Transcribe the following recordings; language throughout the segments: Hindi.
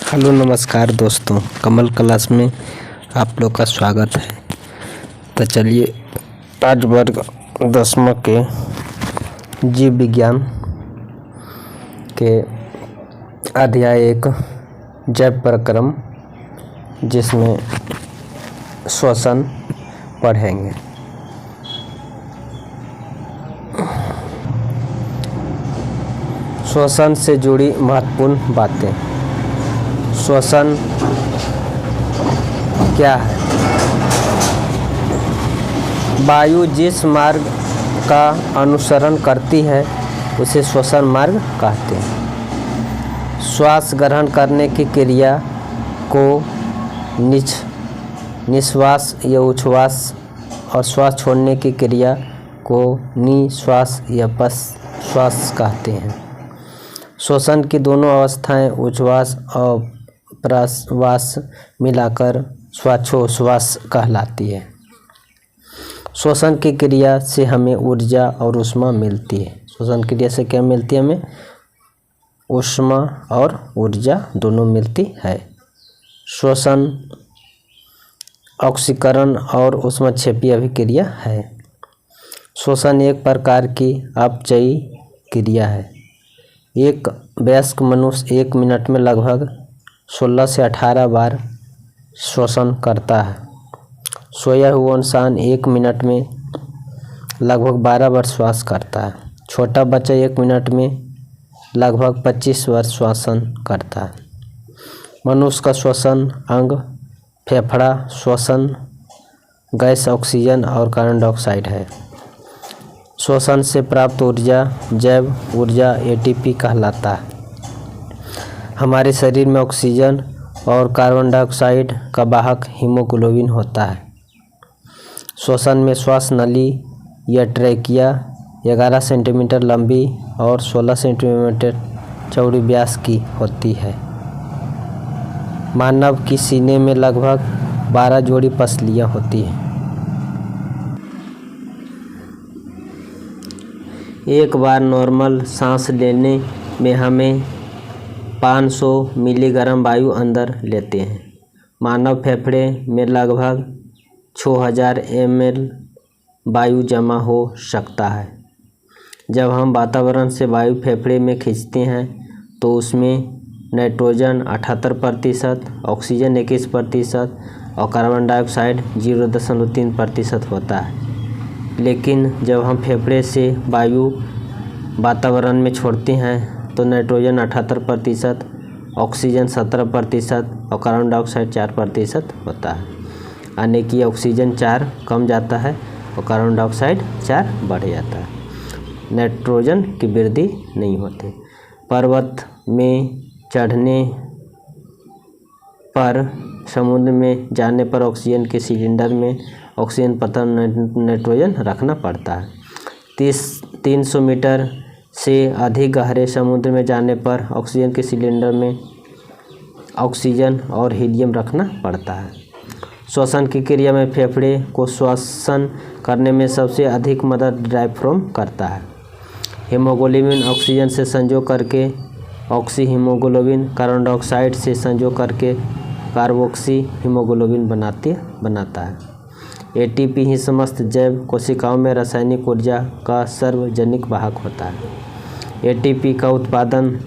हेलो नमस्कार दोस्तों, कमल क्लास में आप लोग का स्वागत है। तो चलिए आज वर्ग 10वां के जीव विज्ञान के अध्याय 1 जैव प्रक्रम जिसमें श्वसन पढ़ेंगे। श्वसन से जुड़ी महत्वपूर्ण बातें। श्वसन क्या है? वायु जिस मार्ग का अनुसरण करती है उसे श्वसन मार्ग कहते हैं। श्वास ग्रहण करने की क्रिया को निश्वास या उच्छ्वास और श्वास छोड़ने की क्रिया को निश्वास या प्रश्वास कहते हैं। श्वसन की दोनों अवस्थाएं उच्छ्वास और प्रश्वास मिलाकर श्वासोच्छ्वास कहलाती है। श्वसन की क्रिया से हमें ऊर्जा और ऊष्मा मिलती है। श्वसन क्रिया से क्या मिलती है? हमें ऊष्मा और ऊर्जा दोनों मिलती है। श्वसन ऑक्सीकरण और ऊष्माक्षेपीय अभिक्रिया है। श्वसन एक प्रकार की अपचयी क्रिया है। एक वयस्क मनुष्य 1 मिनट में लगभग 16 से 18 बार श्वसन करता है। सोया हुआ इंसान 1 मिनट में लगभग 12 बार श्वास करता है। छोटा बच्चा 1 मिनट में लगभग 25 बार श्वसन करता है। मनुष्य का श्वसन अंग फेफड़ा श्वसन गैस ऑक्सीजन और कार्बन डाइऑक्साइड है। श्वसन से प्राप्त ऊर्जा जैव ऊर्जा एटीपी कहलाता है। हमारे शरीर में ऑक्सीजन और कार्बन डाइऑक्साइड का वाहक हीमोग्लोबिन होता है। श्वसन में श्वास नली या ट्रैकिया 11 सेंटीमीटर लंबी और 16 सेंटीमीटर चौड़ी व्यास की होती है। मानव की सीने में लगभग 12 जोड़ी पसलियां होती हैं। एक बार नॉर्मल सांस लेने में हमें 500 मिलीग्राम वायु अंदर लेते हैं। मानव फेफड़े में लगभग 6000 ml वायु जमा हो सकता है। जब हम वातावरण से वायु फेफड़े में खींचते हैं तो उसमें नाइट्रोजन 78%, ऑक्सीजन 21% और कार्बन डाइऑक्साइड 0.3% होता है। लेकिन जब हम फेफड़े से वायु वातावरण में छोड़ते हैं तो नाइट्रोजन 78%, ऑक्सीजन 17% और कार्बन डाइऑक्साइड 4% होता है। यानी कि ऑक्सीजन 4 कम जाता है और कार्बन डाइऑक्साइड 4 बढ़ जाता है। नाइट्रोजन की वृद्धि नहीं होती। पर्वत में चढ़ने पर, समुद्र में जाने पर ऑक्सीजन के सिलेंडर में ऑक्सीजन पता नाइट्रोजन रखना पड़ता है। 300 मीटर से अधिक गहरे समुद्र में जाने पर ऑक्सीजन के सिलेंडर में ऑक्सीजन और हीलियम रखना पड़ता है। श्वसन की क्रिया में फेफड़े को श्वसन करने में सबसे अधिक मदद डायफ्राम करता है। हीमोग्लोबिन ऑक्सीजन से संजोग करके ऑक्सी हीमोग्लोबिन, कार्बन डाइऑक्साइड से संजोग करके कार्बोक्सी हीमोग्लोबिन बनाता है। एटीपी ही समस्त जैव कोशिकाओं में रासायनिक ऊर्जा का सार्वजनिक वाहक होता है। एटीपी का उत्पादन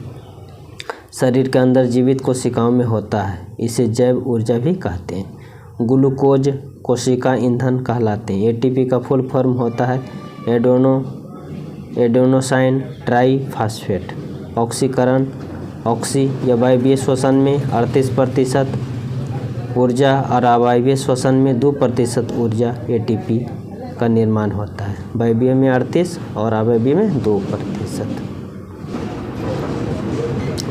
शरीर के अंदर जीवित कोशिकाओं में होता है। इसे जैव ऊर्जा भी कहते हैं। ग्लूकोज कोशिका ईंधन कहलाते हैं। एटीपी का फुल फॉर्म होता है एडेनोसाइन ट्राईफॉस्फेट। ऑक्सीकरण ऑक्सी या वायवीय श्वसन में 38% ऊर्जा और अवायवीय श्वसन में 2% ऊर्जा एटीपी का निर्माण होता है। वायवीय में 38 और अवायवीय में 2%।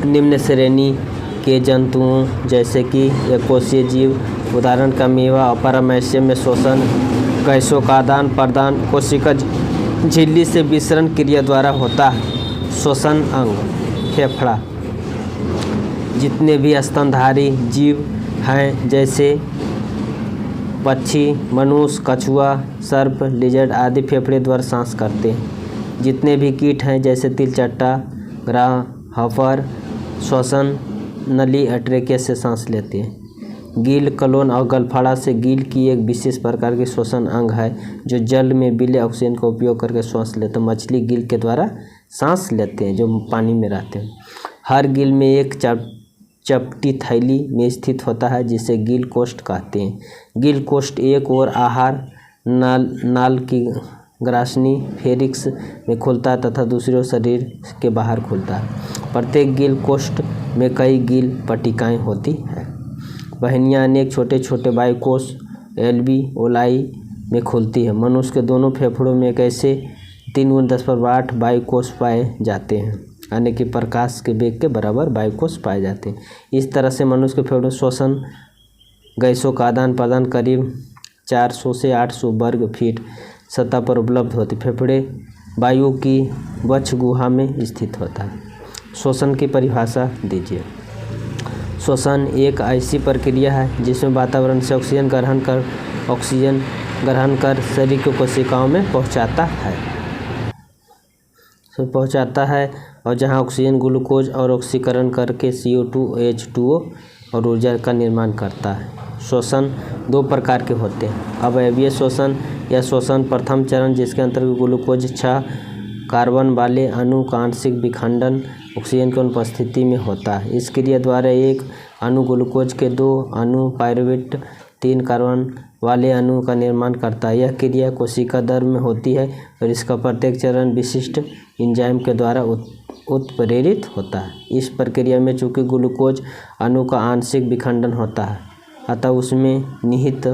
निम्न श्रेणी के जंतुओं जैसे कि एककोषीय जीव, उदाहरण का मेवा और पैरामीशियम में श्वसन गैसों का आदान प्रदान कोशिका झिल्ली से विसरण क्रिया द्वारा होता है। श्वसन अंग फेफड़ा। जितने भी स्तनधारी जीव हैं जैसे पक्षी, मनुष्य, कछुआ, सर्प, लिजर्ड आदि फेफड़े द्वारा सांस करते हैं। जितने भी कीट हैं जैसे तिलचट्टा, ग्रासहॉपर श्वसन नली ट्रेकिया से सांस लेते हैं। गिल, कलोन और गलफड़ा से गिल की एक विशेष प्रकार की श्वसन अंग है जो जल में विलेय ऑक्सीजन का उपयोग करके श्वास लेते हैं। मछली गिल के द्वारा सांस लेते हैं जो पानी में रहते हैं। हर गिल में एक चपटी थैली में स्थित होता है जिसे गिल कोष्ठ कहते हैं। गिल कोष्ठ एक ओर आहार नाल की ग्रासनी फेरिक्स में खुलता है तथा दूसरी ओर शरीर के बाहर खुलता है। प्रत्येक गिल कोष्ठ में कई गिल पट्टिकाएँ होती हैं। वाहिनियाँ अनेक छोटे छोटे वायुकोश एल्वियोलाई में खुलती है। मनुष्य के दोनों फेफड़ों में एक ऐसे 3×10⁸ वायुकोश पाए जाते हैं, यानी कि प्रकाश के वेग के बराबर वायुकोश पाए जाते हैं। इस तरह से मनुष्य के फेफड़ों श्वसन गैसों का आदान प्रदान करीब 400 से 800 वर्ग फीट सतह पर उपलब्ध होती। फेफड़े वायु की वक्ष गुहा में स्थित होता है। श्वसन की परिभाषा दीजिए। श्वसन एक ऐसी प्रक्रिया है जिसमें वातावरण से ऑक्सीजन ग्रहण कर शरीर की कोशिकाओं में पहुंचाता है और जहां ऑक्सीजन ग्लूकोज और ऑक्सीकरण करके CO2 H2O और ऊर्जा का निर्माण करता है। श्वसन 2 प्रकार के होते हैं। अवयवीय श्वसन या श्वसन प्रथम चरण जिसके अंतर्गत ग्लूकोज 6 कार्बन वाले अणु का आंशिक विखंडन ऑक्सीजन की अनुपस्थिति में होता है। इस क्रिया द्वारा एक अणु ग्लूकोज के 2 अणु पायरुवेट 3 कार्बन वाले अणु का निर्माण करता है। यह क्रिया कोशिका दर में होती है और इसका प्रत्येक चरण विशिष्ट एंजाइम के द्वारा उत्प्रेरित होता है। इस प्रक्रिया में चूंकि ग्लूकोज अणु का आंशिक विखंडन होता है अतः उसमें निहित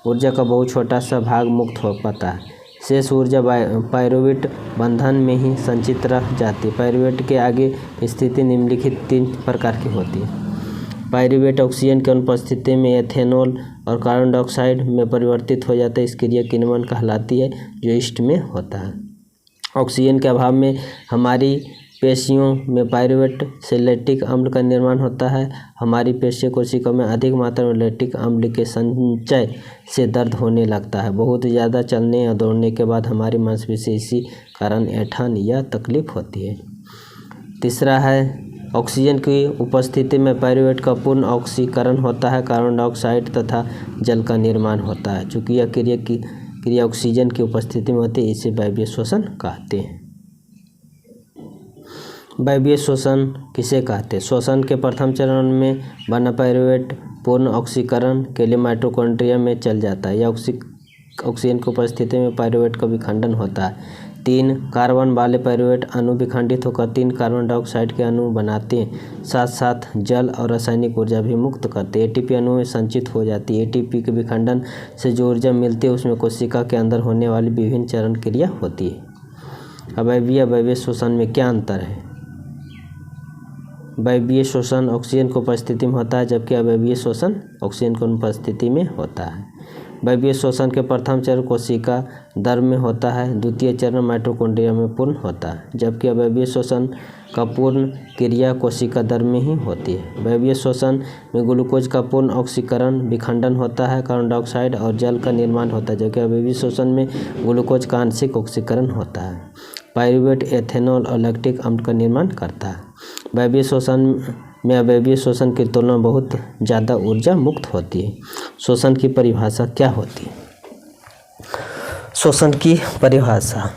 ऊर्जा का बहुत छोटा सा भाग मुक्त हो पाता है। शेष ऊर्जा पायरुवेट बंधन में ही संचित रह जाती है। पायरुवेट के आगे स्थिति निम्नलिखित 3 प्रकार की होती है। पायरुवेट ऑक्सीजन की अनुपस्थिति में एथेनॉल और कार्बन डाइऑक्साइड में परिवर्तित हो जाता है। इस क्रिया किण्वन कहलाती है जो ईस्ट में होता है। ऑक्सीजन के अभाव में हमारी पेशियों में पायरुवेट से लैक्टिक अम्ल का निर्माण होता है। हमारी पेशीय कोशिकाओं में अधिक मात्रा में लैक्टिक अम्ल के संचय से दर्द होने लगता है। बहुत ज़्यादा चलने या दौड़ने के बाद हमारी मांसपेशी इसी कारण ऐंठन या तकलीफ होती है। तीसरा है ऑक्सीजन की उपस्थिति में पायरुवेट का पूर्ण ऑक्सीकरण होता है। कार्बन डाइऑक्साइड तथा जल का निर्माण होता है। चूँकि यह क्रिया ऑक्सीजन की उपस्थिति में होती है इसे वायवीय श्वसन कहते हैं। वायवीय श्वसन किसे कहते हैं? श्वसन के प्रथम चरण में बना पायरुवेट पूर्ण ऑक्सीकरण के लिए माइटोकॉन्ड्रिया में चल जाता है। यह ऑक्सीजन की उपस्थिति में पायरुवेट का विखंडन होता है। 3 कार्बन वाले पायरुवेट अणु विखंडित होकर 3 कार्बन डाइऑक्साइड के अणु बनाते हैं। साथ साथ जल और रासायनिक ऊर्जा भी मुक्त करते हैं। एटीपी अणु में संचित हो जाती है। एटीपी के विखंडन से जो ऊर्जा मिलती है उसमें कोशिका के अंदर होने वाली विभिन्न चरण क्रिया होती है। अवायवीय श्वसन में क्या अंतर है? वायवीय श्वसन ऑक्सीजन की उपस्थिति में होता है जबकि अवायवीय श्वसन ऑक्सीजन की अनुपस्थिति में होता है। वायवीय श्वसन के प्रथम चरण कोशिका दर में होता है। द्वितीय चरण माइटोकॉन्ड्रिया में पूर्ण होता है जबकि अवायवीय श्वसन का पूर्ण क्रिया कोशिका दर में ही होती है। वायवीय श्वसन में ग्लूकोज का पूर्ण ऑक्सीकरण विखंडन होता है। कार्बन डाइऑक्साइड और जल का निर्माण होता है जबकि अवायवीय श्वसन में ग्लूकोज का आंशिक ऑक्सीकरण होता है। पायरुवेट एथेनॉल और लैक्टिक अम्ल का निर्माण करता है। वायवीय श्वसन में अवायवीय श्वसन की तुलना में बहुत ज़्यादा ऊर्जा मुक्त होती है। श्वसन की परिभाषा क्या होती है? श्वसन की परिभाषा।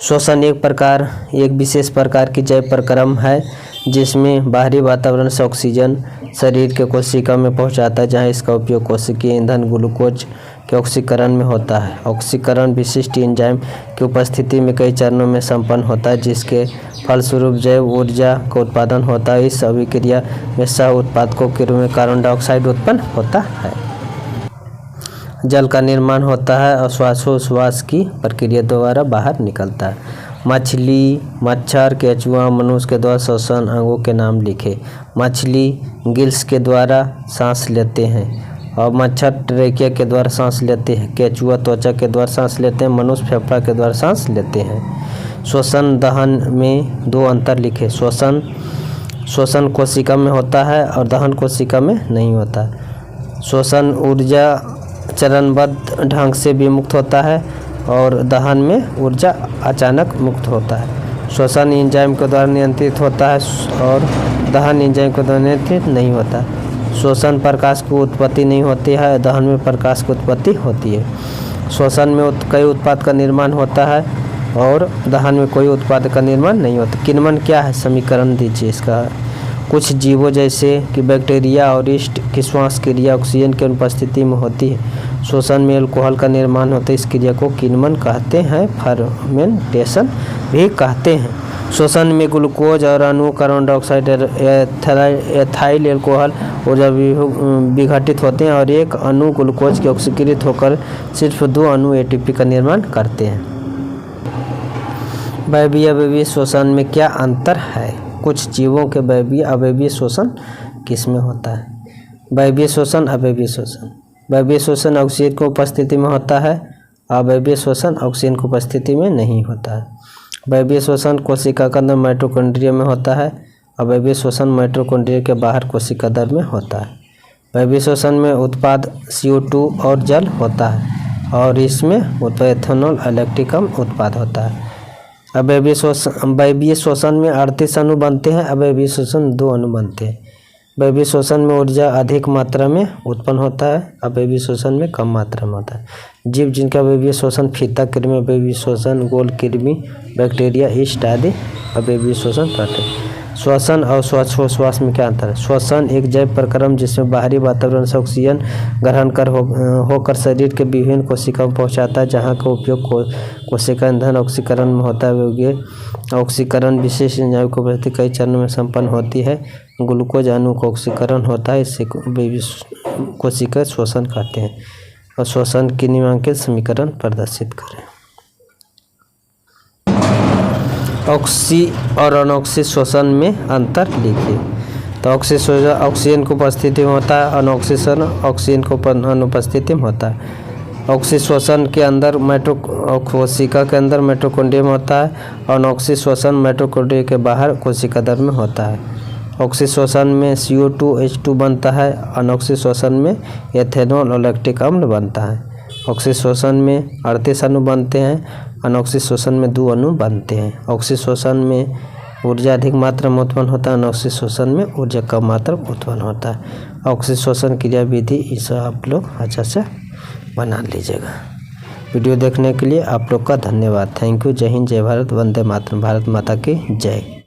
श्वसन एक विशेष प्रकार की जैव प्रक्रम है जिसमें बाहरी वातावरण से ऑक्सीजन शरीर के कोशिका में पहुंचाता है जहां इसका उपयोग कोशिकीय ईंधन ग्लूकोज के ऑक्सीकरण में होता है। ऑक्सीकरण विशिष्ट एंजाइम की उपस्थिति में कई चरणों में संपन्न होता है जिसके फलस्वरूप जैव ऊर्जा का उत्पादन होता है। इस अभिक्रिया में सह उत्पादकों के रूप में कार्बन डाइऑक्साइड उत्पन्न होता है। जल का निर्माण होता है और श्वासोच्छ्वास की प्रक्रिया द्वारा बाहर निकलता है। मछली, मच्छर, केंचुआ, मनुष्य के द्वारा श्वसन अंगों के नाम लिखे। मछली गिल्स के द्वारा सांस लेते हैं और मच्छर ट्रेकिया के द्वारा सांस लेते हैं। केंचुआ त्वचा के द्वारा सांस लेते हैं। मनुष्य फेफड़ा के द्वारा सांस लेते हैं। श्वसन दहन में 2 अंतर लिखे। श्वसन कोशिका में होता है और दहन कोशिका में नहीं होता। श्वसन ऊर्जा चरणबद्ध ढंग से भी मुक्त होता है और दहन में ऊर्जा अचानक मुक्त होता है। श्वसन एंजाइम के द्वारा नियंत्रित होता है और दहन एंजाइम के द्वारा नियंत्रित नहीं होता। श्वसन प्रकाश की उत्पत्ति नहीं होती है, दहन में प्रकाश की उत्पत्ति होती है। श्वसन में कई उत्पाद का निर्माण होता है और दहन में कोई उत्पाद का निर्माण नहीं होता। किण्वन क्या है, समीकरण दीजिए इसका। कुछ जीवों जैसे कि बैक्टीरिया और यीस्ट की श्वास क्रिया ऑक्सीजन की अनुपस्थिति में होती है। श्वसन में अल्कोहल का निर्माण होता है, इस क्रिया को किण्वन कहते हैं, फर्मेंटेशन भी कहते हैं। श्वसन में ग्लूकोज और अणु कार्बन डाइऑक्साइड, एथाइल अल्कोहल ऊर्जा विघटित होते हैं और एक अणु ग्लूकोज के ऑक्सीकृत होकर सिर्फ 2 अणु एटीपी का निर्माण करते हैं। वायवीय अवयवीय श्वसन में क्या अंतर है? कुछ जीवों के वायवीय अवयवीय श्वसन किसमें होता है? वायवीय श्वसन, अवयवीय श्वसन। वायवीय श्वसन ऑक्सीजन की उपस्थिति में होता है, अवयवीय श्वसन ऑक्सीजन की उपस्थिति में नहीं होता है। वायवीय श्वसन कोशिका के अंदर माइटोकॉन्ड्रिया में होता है, अवयवीय श्वसन माइटोकॉन्ड्रिया के बाहर कोशिका द्रव्य में होता है। वायवीय श्वसन में उत्पाद CO2 और जल होता है और इसमें एथेनॉल इलेक्ट्रिक उत्पाद होता है। वायवीय श्वसन में 38 अणु बनते हैं, अवयवीय श्वसन 2 अणु बनते हैं। वायवीय श्वसन में ऊर्जा अधिक मात्रा में उत्पन्न होता है, अवयवीय श्वसन में कम मात्रा में होता है। जीव जिनका वायवीय श्वसन फीता कृमि, वायवीय श्वसन गोल कृमि, बैक्टीरिया, यीस्ट आदि अवयवीय श्वसन करते हैं। श्वसन और श्वासोच्छ्वास में क्या अंतर है? श्वसन एक जैव प्रक्रम जिसमें बाहरी वातावरण से ऑक्सीजन ग्रहण होकर शरीर के विभिन्न कोशिकाओं में पहुंचाता है, जहां का उपयोग कोशिका ईंधन ऑक्सीकरण में होता है। ऑक्सीकरण विशेष एंजाइम की उपस्थिति कई चरणों में संपन्न होती है। ग्लूकोज अणु का ऑक्सीकरण होता है, इससे कोशिका श्वसन कहते हैं। और श्वसन की निम्नलिखित समीकरण प्रदर्शित करें। ऑक्सी और अनऑक्सी श्वसन में अंतर लिखिए। तो ऑक्सी श्वसन ऑक्सीजन की उपस्थिति में होता है, अनऑक्सीजन ऑक्सीजन की अनुपस्थिति में होता है। ऑक्सी श्वसन के अंदर कोशिका के अंदर माइटोकॉन्ड्रिया में होता है, अनऑक्सी श्वसन माइटोकॉन्ड्रिया के बाहर कोशिका द्रव्य में होता है। ऑक्सी श्वसन में CO2 H2 बनता है, अनऑक्सी श्वसन में एथेनॉल और लैक्टिक अम्ल बनता है। ऑक्सी श्वसन में 38 अणु बनते हैं, अनऑक्सी श्वसन में 2 अणु बनते हैं। ऑक्सी श्वसन में ऊर्जा अधिक मात्रा में उत्पन्न होता है, अनऑक्सी श्वसन में ऊर्जा कम मात्रा में उत्पन्न होता है। ऑक्सी श्वसन क्रिया विधि इसे आप लोग अच्छा से बना लीजिएगा। वीडियो देखने के लिए आप लोग का धन्यवाद। Thank you. जय हिंद, जय भारत, वंदे मातरम। भारत माता की जय।